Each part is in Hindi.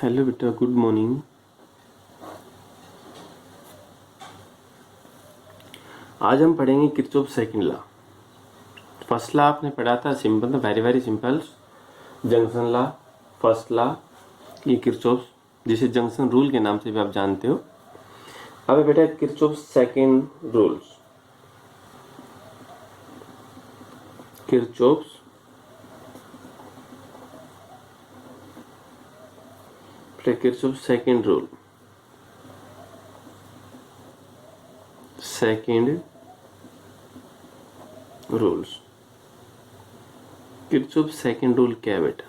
हेलो बेटा, गुड मॉर्निंग। आज हम पढ़ेंगे Kirchhoff second law. First law आपने पढ़ा था, सिंपल था, very very simple. Junction law, first law, ये किरचॉफ, जिसे जंक्शन रूल के नाम से भी आप जानते हो। अब बेटा Kirchhoff second rules, Kirchhoff Kirchhoff second rule, second rules. Kirchhoff second rule क्या है बेटा?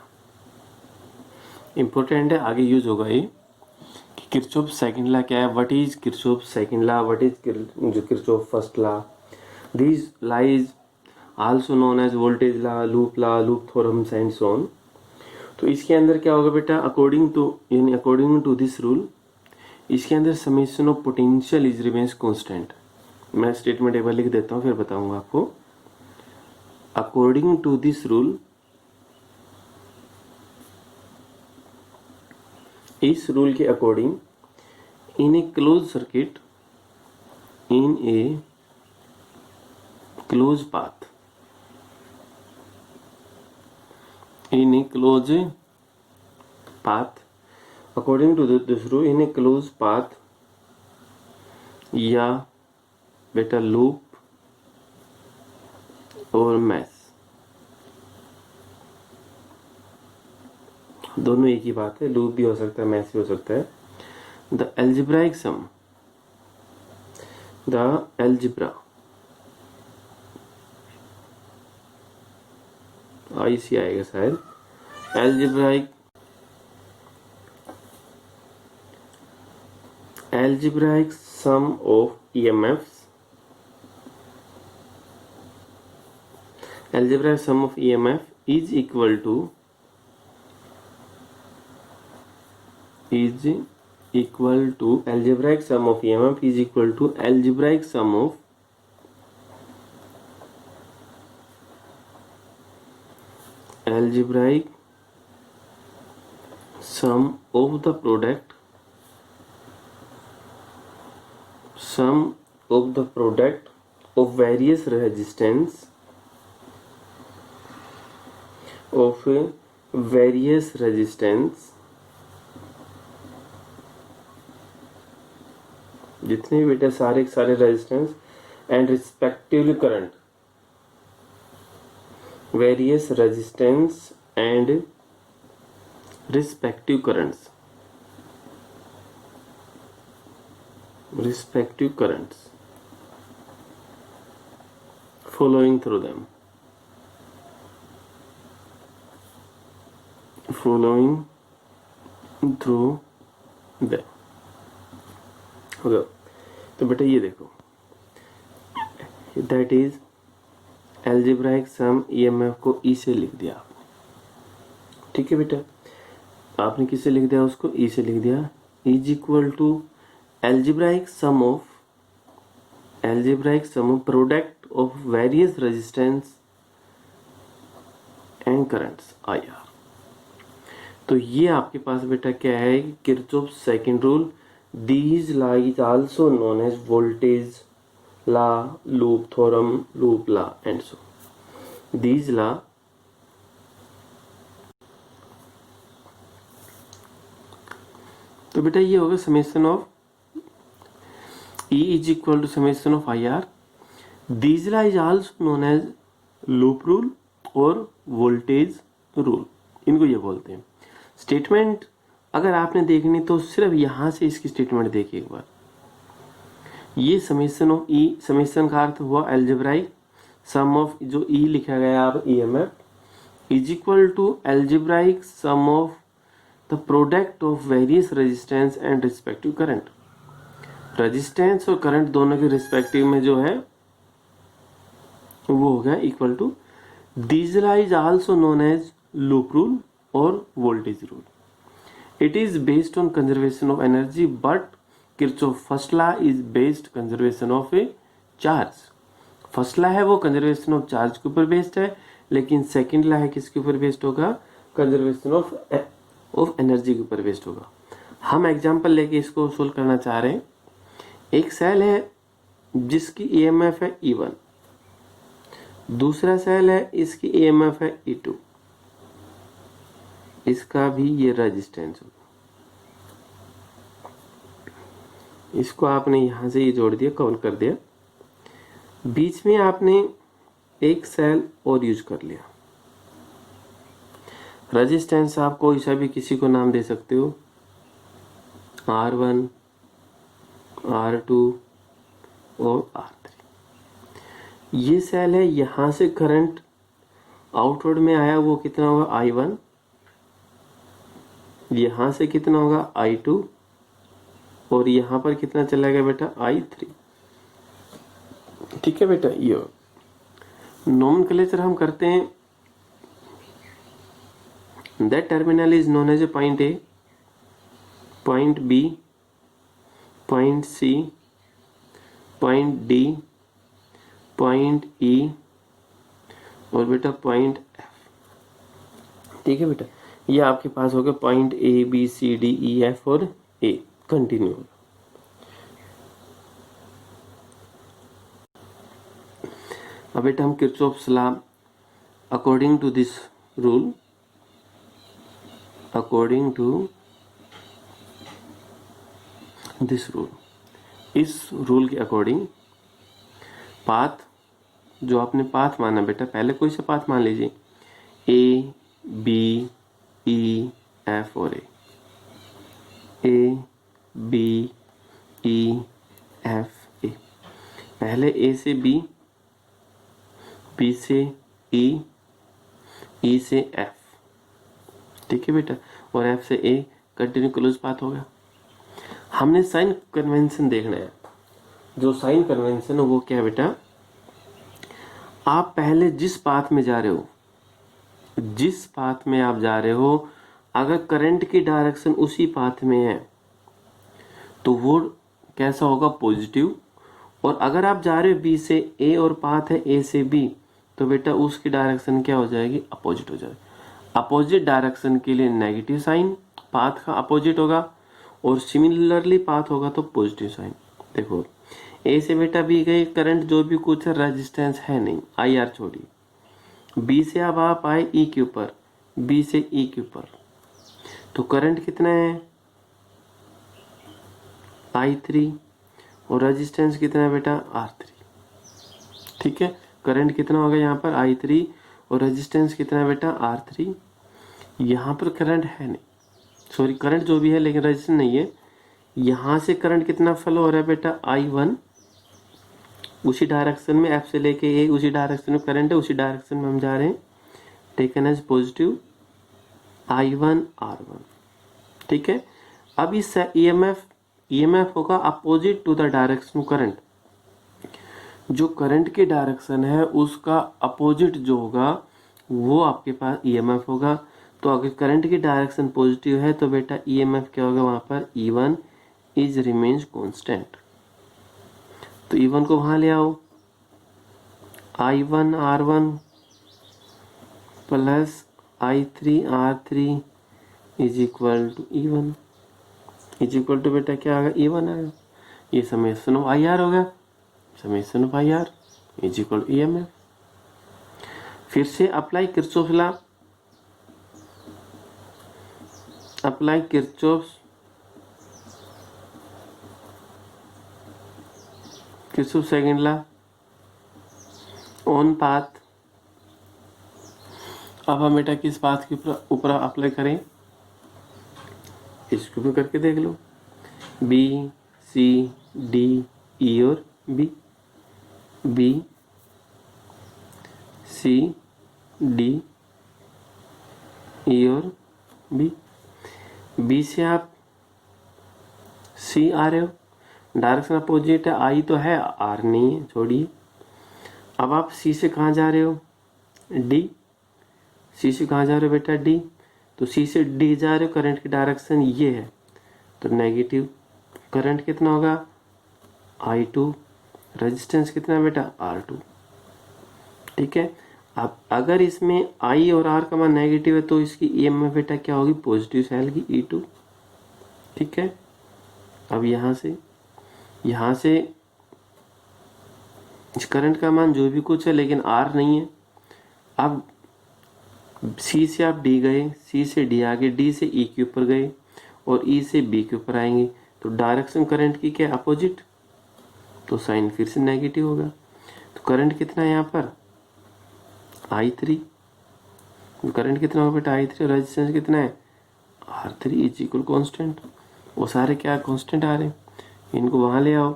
इंपॉर्टेंट है, आगे यूज होगा ये कि किरचॉफ सेकंड लॉ क्या है, what is Kirchhoff second law, what is Kirchhoff first law. These law is also known as voltage law, loop theorems and so on. तो इसके अंदर क्या होगा बेटा, अकॉर्डिंग टू दिस रूल, इसके अंदर summation of potential is remains constant. मैं स्टेटमेंट एक बार लिख देता हूं, फिर बताऊंगा आपको। अकॉर्डिंग टू दिस रूल, इस रूल के according, in A close circuit, in A close path, in a closed path, according to this rule, in a closed path या बेटा लूप और मैश, दोनों एक ही बात है। लूप भी हो सकता है, मैश भी हो सकता है। The algebraic sum, the algebra, ऐसी आएगा शायद, algebraic sum of EMFs, algebraic sum of EMF is equal to algebraic sum of EMF is equal to algebraic sum of the product of various resistance जितने भी बेटा सारे resistance and respectively current, various resistance and respective currents following through them, okay। तो बेटा ये देखो, that is algebraic sum EMF को ई से लिख दिया आपने, ठीक है बेटा। आपने किससे लिख दिया उसको? ई से लिख दिया। Is equal to algebraic sum of product of various resistance and currents, IR। तो ये आपके पास बेटा क्या है, Kirchhoff second rule. These law is also known as voltage law, loop theorem, loop law and so these law तो बेटा ये होगा summation of E is equal to summation of IR। These law is also known as loop rule और वोल्टेज रूल, इनको ये बोलते हैं। स्टेटमेंट अगर आपने देखनी तो सिर्फ यहां से इसकी स्टेटमेंट देखिए एक बार। ये समेशन ऑफ ई, समेशन का अर्थ हुआ एल्जेब्राइक सम ऑफ, जो ई लिखा गया आप EMF is equal to algebraic sum of the product of various resistance and respective current. Resistance और करंट दोनों के रिस्पेक्टिव में जो है वो हो गया equal to. These law is also known as loop rule और voltage rule. It is based on conservation of energy, but Kirchhoff first law is based conservation of a charge. First law है वो कंजर्वेशन ऑफ चार्ज के ऊपर बेस्ड है, लेकिन सेकंड लॉ है किसके ऊपर बेस्ड होगा? कंजर्वेशन ऑफ ऑफ एनर्जी के ऊपर वेस्ट होगा। हम एग्जांपल लेके इसको सोल्व करना चाह रहे हैं। एक सेल है जिसकी ईएमएफ है E1, दूसरा सेल है इसकी ईएमएफ है E2, इसका भी ये रेजिस्टेंस होगा। इसको आपने यहां से ये जोड़ दिया, कवर कर दिया। बीच में आपने एक सेल और यूज कर लिया। रेजिस्टेंस आप कोई सा भी किसी को नाम दे सकते हो, R1, R2 और R3। ये सेल है, यहां से करंट आउटवर्ड में आया वो कितना होगा I1, यहां से कितना होगा I2 और यहां पर कितना चला गया बेटा I3। ठीक है बेटा, ये नोमेनक्लेचर हम करते हैं। That terminal is known as a point A, point B, point C, point D, point E और बेटा पॉइंट एफ। ठीक है बेटा, ये आपके पास हो गया point A B C D E F और ए कंटिन्यू। अब बेटा हम Kirchhoff's law according to this rule, according to this rule, इस रूल के अकॉर्डिंग पाथ, जो आपने पाथ माना बेटा, पहले कोई सा पाथ मान लीजिए, ए बी ई एफ और A B E F A. पहले ए से बी, बी से ई, ई से एफ। ठीक है बेटा, और एफ से ए, कंटिन्यू क्लोज पाथ हो गया। हमने साइन कन्वेंशन देखना है। जो साइन कन्वेंशन है वो क्या है बेटा, आप पहले जिस पाथ में जा रहे हो, जिस पाथ में आप जा रहे हो, अगर करंट की डायरेक्शन उसी पाथ में है तो वो कैसा होगा, पॉजिटिव। और अगर आप जा रहे हो बी से ए और पाथ है ए से बी, तो बेटा उसकी डायरेक्शन क्या हो जाएगी, अपोजिट हो जाएगी। अपोजिट डायरेक्शन के लिए नेगेटिव साइन, पाथ का अपोजिट होगा, और सिमिलरली पाथ होगा तो पॉजिटिव साइन। देखो ए से बेटा बी गए, करंट जो भी कुछ है रेजिस्टेंस है नहीं, आई आर छोड़ी। बी से अब आप आए ई के ऊपर, बी से ई के ऊपर, तो करंट कितना है I3 और रेजिस्टेंस कितना है बेटा R3। ठीक है, करंट कितना होगा यहाँ पर I3 और रेजिस्टेंस कितना है बेटा R3। यहाँ पर करंट है नहीं, सॉरी करंट जो भी है लेकिन रेजिस्टेंस नहीं है। यहाँ से करंट कितना फ्लो हो रहा है बेटा I1, उसी डायरेक्शन में F से लेके ए, उसी डायरेक्शन में करंट है, उसी डायरेक्शन में हम जा रहे हैं, taken as positive I1 R1। ठीक है, अब इस ईएमएफ होगा opposite to the direction current. जो करंट की डायरेक्शन है उसका अपोजिट जो होगा वो आपके पास ईएमएफ होगा। तो अगर करंट की डायरेक्शन पॉजिटिव है तो बेटा ईएमएफ क्या होगा, वहां पर E1 इज रिमेन्स कांस्टेंट। तो E1 को वहां ले आओ, I1 R1 plus I3 R3 is equal to E1, is equal to बेटा क्या आएगा, E1 आएगा। ये समेशन ऑफ आई आर होगा, summation of I R is equal to EMF. फिर से apply Kirchhoff law, apply Kirchhoff second law on path. अब हम बेटा किस पाथ के ऊपर अप्लाई करें, इसको भी करके देख लो, बी सी डी ई और B, B C D E और बी। बी से आप सी आ रहे हो, डायरेक्शन अपोजिट है, आई तो है आर नहीं है, छोड़िए। अब आप सी से कहाँ जा रहे हो, डी, सी से कहाँ जा रहे हो बेटा डी, तो सी से डी जा रहे हो, करंट की डायरेक्शन ये है तो नेगेटिव। करंट कितना होगा I2, रेजिस्टेंस कितना है बेटा R2। ठीक है, अब अगर इसमें आई और आर का मान नेगेटिव है तो इसकी ईएमएफ बेटा क्या होगी, पॉजिटिव सेल की E2। ठीक है, अब यहां से इस करंट का मान जो भी कुछ है लेकिन आर नहीं है। अब सी से आप डी गए, सी से डी आगे, डी से ई के ऊपर गए और ई से बी के ऊपर आएंगे, तो डायरेक्शन करंट की क्या अपोजिट, तो साइन फिर से नेगेटिव होगा। तो करंट कितना है यहाँ पर I3, करंट कितना होगा बेटा I3 और रेजिस्टेंस कितना है R3 इज इक्वल कॉन्स्टेंट। वो सारे क्या कॉन्स्टेंट आ रहे हैं, इनको वहां ले आओ।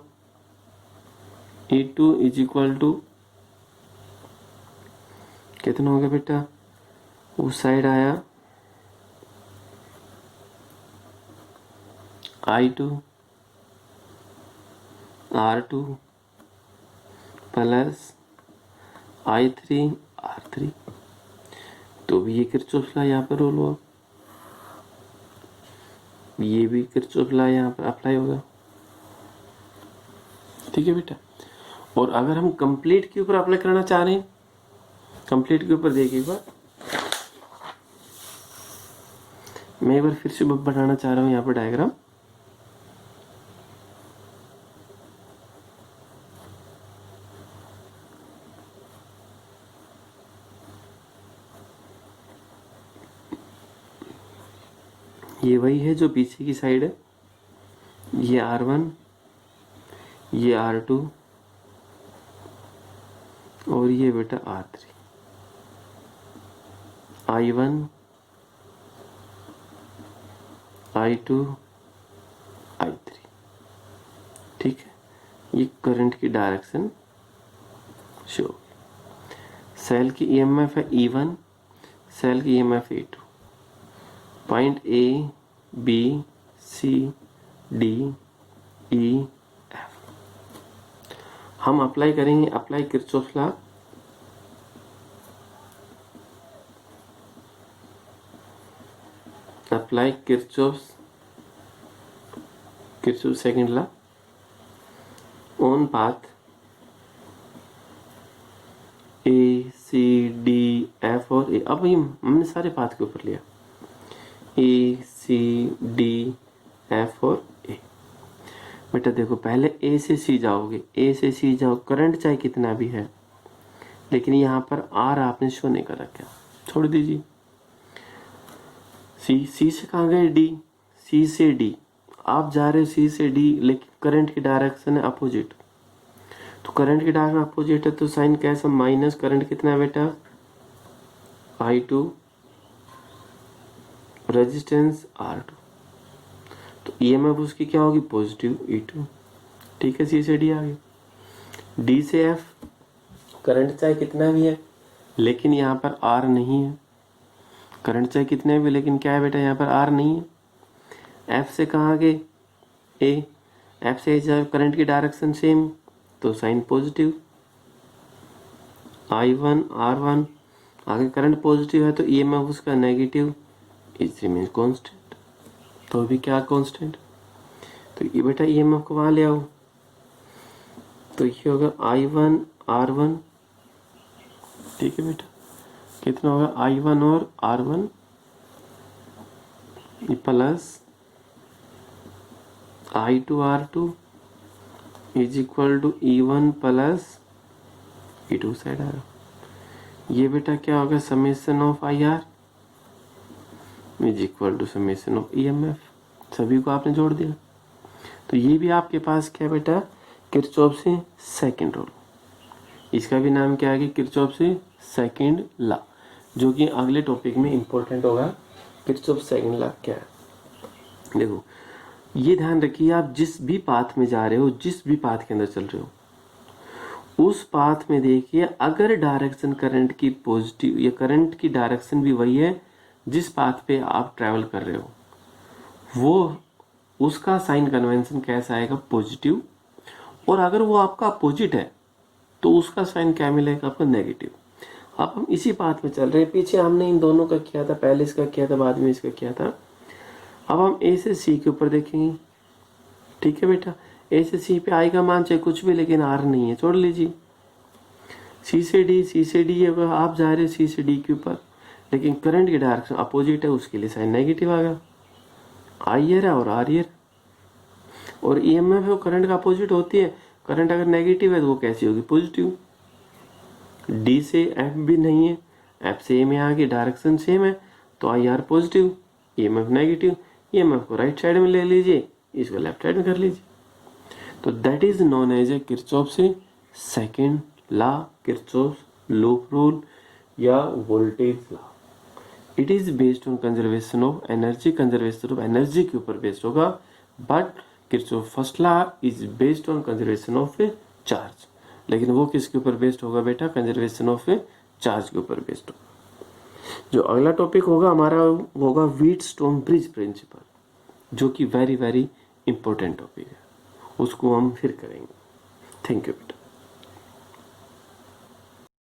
E2 इज इक्वल टू कितना होगा बेटा, उस साइड आया I2 R2 plus I3 R3, तो भी ये किरचॉफ लॉ यहाँ पर रोल हुआ, ये भी किरचॉफ लॉ यहाँ पर अप्लाई होगा। ठीक है बेटा, और अगर हम कंप्लीट के ऊपर अप्लाई करना चाह रहे हैं, कंप्लीट के ऊपर देखिए एक बार, मैं एक बार फिर से बनाना चाह रहा हूँ यहाँ पर डायग्राम। ये वही है जो पीछे की साइड है, ये R1, ये R2 और ये बेटा R3, I1 I2 I3। ठीक है, ये करंट की डायरेक्शन शो। सेल की ईएमएफ है E1, सेल की EMF E2, point A B C D E F। हम अप्लाई करेंगे, apply Kirchhoff law. Apply Kirchhoff second law on path A C D F और A। अब हमने सारे पाथ के ऊपर लिया, A C D F और A। बेटा देखो, पहले A से C जाओगे, A से C जाओ, करंट चाहे कितना भी है, लेकिन यहाँ पर R आपने शो नहीं कर रखा, छोड़ दीजिए। C से कहाँ गए D, C से D, आप जा रहे हो C से D, लेकिन करंट की डायरेक्शन है अपोजिट, तो करंट की डायरेक्शन अपोजिट है तो साइन कैसा, माइनस करंट कितना है बेटा I2, रेजिस्टेंस R2, तो ईएमएफ उसकी क्या होगी, पॉजिटिव E2। ठीक है, सी से डी आ गई। डी से एफ, करंट चाहे कितना भी है लेकिन यहाँ पर R नहीं है, करंट चाहे कितने भी लेकिन क्या है बेटा यहाँ पर R नहीं है। एफ से कहाँ गए A, एफ से जब करंट की डायरेक्शन सेम तो साइन पॉजिटिव, I1 R1, आगे करंट पॉजिटिव है तो ईएमएफ उसका नेगेटिव, इज रिमेन कांस्टेंट, तो भी क्या कांस्टेंट, तो ये बेटा ईएमएफ को वहां ले आओ, तो ये होगा I1 R1। ठीक है बेटा, कितना होगा I1 और R1 plus I2 R2 is equal to E1 plus E2 side आ रहा, ये बेटा क्या होगा, summation of IR is equal to summation of EMF। सभी को आपने जोड़ दिया, तो ये भी आपके पास क्या बेटा, किरचॉफ से सेकंड रूल, इसका भी नाम क्या है, किरचॉफ से सेकंड लॉ, जो कि अगले टॉपिक में इंपॉर्टेंट होगा। किरचॉफ सेकंड लॉ क्या है, देखो ये ध्यान रखिए, आप जिस भी पाथ में जा रहे हो, जिस भी पाथ के अंदर चल रहे हो, उस पाथ में देखिए अगर डायरेक्शन करंट की पॉजिटिव, या करंट की डायरेक्शन भी वही है जिस पाथ पे आप ट्रैवल कर रहे हो, वो उसका साइन कन्वेंशन कैसा आएगा, पॉजिटिव, और अगर वो आपका अपोजिट है तो उसका साइन क्या मिलेगा, आपका नेगेटिव। अब हम इसी पाथ में चल रहे हैं, पीछे हमने इन दोनों का किया था, पहले इसका किया था, बाद में इसका किया था। अब हम ए से सी के ऊपर देखेंगे। ठीक है बेटा, ए से सी पे आई का मान चाहे कुछ भी, लेकिन आर नहीं है, छोड़ लीजिए। सी से डी अगर आप जा रहे सी से डी के ऊपर, लेकिन करंट की डायरेक्शन अपोजिट है, उसके लिए साइन नेगेटिव आ गया। आई है और आर है, और ईएमएफ वो करंट का अपोजिट होती है। करंट अगर नेगेटिव है तो वो कैसी होगी? पॉजिटिव। डी से एफ भी नहीं है, एफ से ए में आगे डायरेक्शन सेम है, तो I R positive, EMF negative. EMF को राइट साइड में ले लीजिए, इसको लेफ्ट साइड में कर लीजिए। तो that is known as a Kirchhoff से second law, Kirchhoff loop rule या voltage law. It is based on conservation of energy, conservation of energy के ऊपर बेस्ड होगा। But Kirchhoff first law is based on conservation of a charge, लेकिन वो किसके ऊपर बेस्ड होगा बेटा? कंजर्वेशन ऑफ ए चार्ज के ऊपर बेस्ड होगा। जो अगला टॉपिक होगा हमारा होगा व्हीटस्टोन ब्रिज प्रिंसिपल, जो कि वेरी वेरी इंपॉर्टेंट टॉपिक है, उसको हम फिर करेंगे। थैंक यू बेटा।